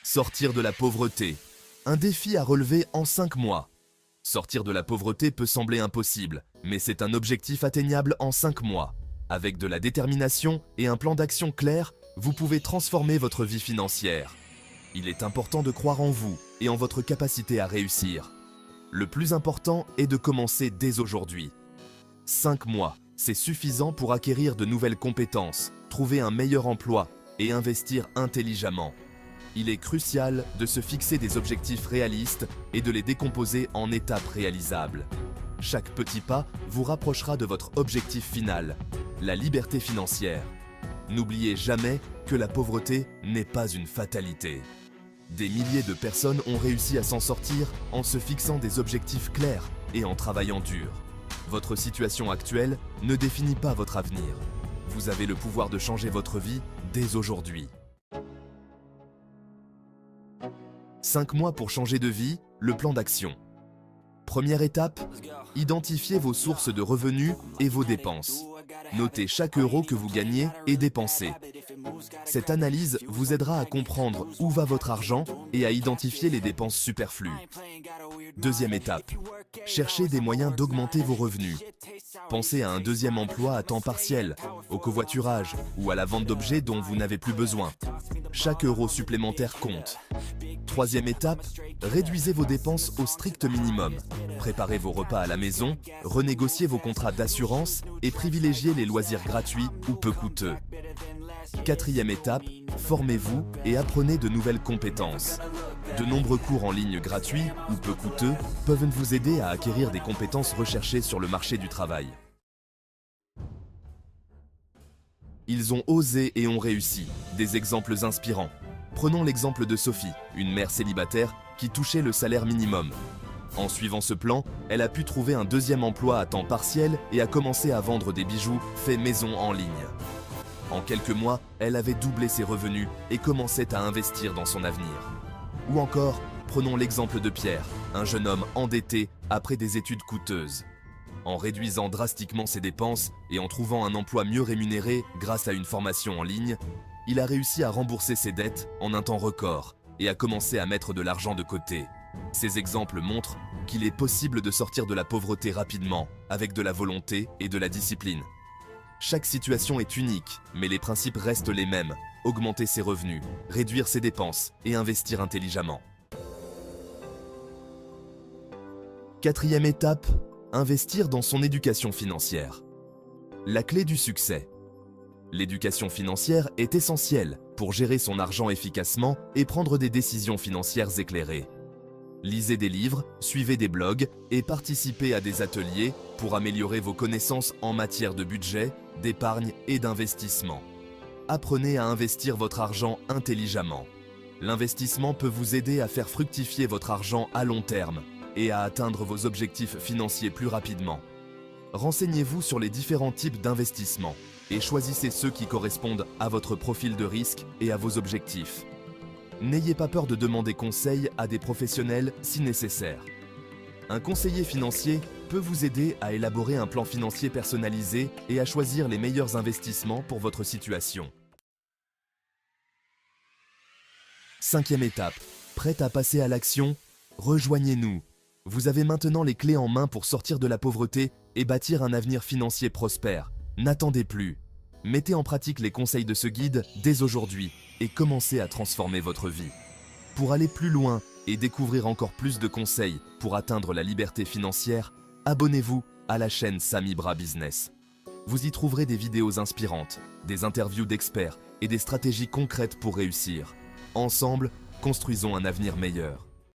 Sortir de la pauvreté. Un défi à relever en 5 mois. Sortir de la pauvreté peut sembler impossible, mais c'est un objectif atteignable en 5 mois. Avec de la détermination et un plan d'action clair, vous pouvez transformer votre vie financière. Il est important de croire en vous et en votre capacité à réussir. Le plus important est de commencer dès aujourd'hui. 5 mois, c'est suffisant pour acquérir de nouvelles compétences, trouver un meilleur emploi et investir intelligemment. Il est crucial de se fixer des objectifs réalistes et de les décomposer en étapes réalisables. Chaque petit pas vous rapprochera de votre objectif final, la liberté financière. N'oubliez jamais que la pauvreté n'est pas une fatalité. Des milliers de personnes ont réussi à s'en sortir en se fixant des objectifs clairs et en travaillant dur. Votre situation actuelle ne définit pas votre avenir. Vous avez le pouvoir de changer votre vie dès aujourd'hui. 5 mois pour changer de vie, le plan d'action. Première étape, identifiez vos sources de revenus et vos dépenses. Notez chaque euro que vous gagnez et dépensez. Cette analyse vous aidera à comprendre où va votre argent et à identifier les dépenses superflues. Deuxième étape, cherchez des moyens d'augmenter vos revenus. Pensez à un deuxième emploi à temps partiel, au covoiturage ou à la vente d'objets dont vous n'avez plus besoin. Chaque euro supplémentaire compte. Troisième étape, réduisez vos dépenses au strict minimum. Préparez vos repas à la maison, renégociez vos contrats d'assurance et privilégiez les loisirs gratuits ou peu coûteux. Quatrième étape, formez-vous et apprenez de nouvelles compétences. De nombreux cours en ligne gratuits ou peu coûteux peuvent vous aider à acquérir des compétences recherchées sur le marché du travail. Ils ont osé et ont réussi. Des exemples inspirants. Prenons l'exemple de Sophie, une mère célibataire qui touchait le salaire minimum. En suivant ce plan, elle a pu trouver un deuxième emploi à temps partiel et a commencé à vendre des bijoux faits maison en ligne. En quelques mois, elle avait doublé ses revenus et commençait à investir dans son avenir. Ou encore, prenons l'exemple de Pierre, un jeune homme endetté après des études coûteuses. En réduisant drastiquement ses dépenses et en trouvant un emploi mieux rémunéré grâce à une formation en ligne, il a réussi à rembourser ses dettes en un temps record et a commencé à mettre de l'argent de côté. Ces exemples montrent qu'il est possible de sortir de la pauvreté rapidement, avec de la volonté et de la discipline. Chaque situation est unique, mais les principes restent les mêmes. Augmenter ses revenus, réduire ses dépenses et investir intelligemment. Quatrième étape, investir dans son éducation financière. La clé du succès. L'éducation financière est essentielle pour gérer son argent efficacement et prendre des décisions financières éclairées. Lisez des livres, suivez des blogs et participez à des ateliers pour améliorer vos connaissances en matière de budget, d'épargne et d'investissement. Apprenez à investir votre argent intelligemment. L'investissement peut vous aider à faire fructifier votre argent à long terme et à atteindre vos objectifs financiers plus rapidement. Renseignez-vous sur les différents types d'investissements et choisissez ceux qui correspondent à votre profil de risque et à vos objectifs. N'ayez pas peur de demander conseil à des professionnels si nécessaire. Un conseiller financier peut vous aider à élaborer un plan financier personnalisé et à choisir les meilleurs investissements pour votre situation. Cinquième étape, prête à passer à l'action? Rejoignez-nous. Vous avez maintenant les clés en main pour sortir de la pauvreté et bâtir un avenir financier prospère. N'attendez plus. Mettez en pratique les conseils de ce guide dès aujourd'hui et commencez à transformer votre vie. Pour aller plus loin et découvrir encore plus de conseils pour atteindre la liberté financière, abonnez-vous à la chaîne Samibra Business. Vous y trouverez des vidéos inspirantes, des interviews d'experts et des stratégies concrètes pour réussir. Ensemble, construisons un avenir meilleur.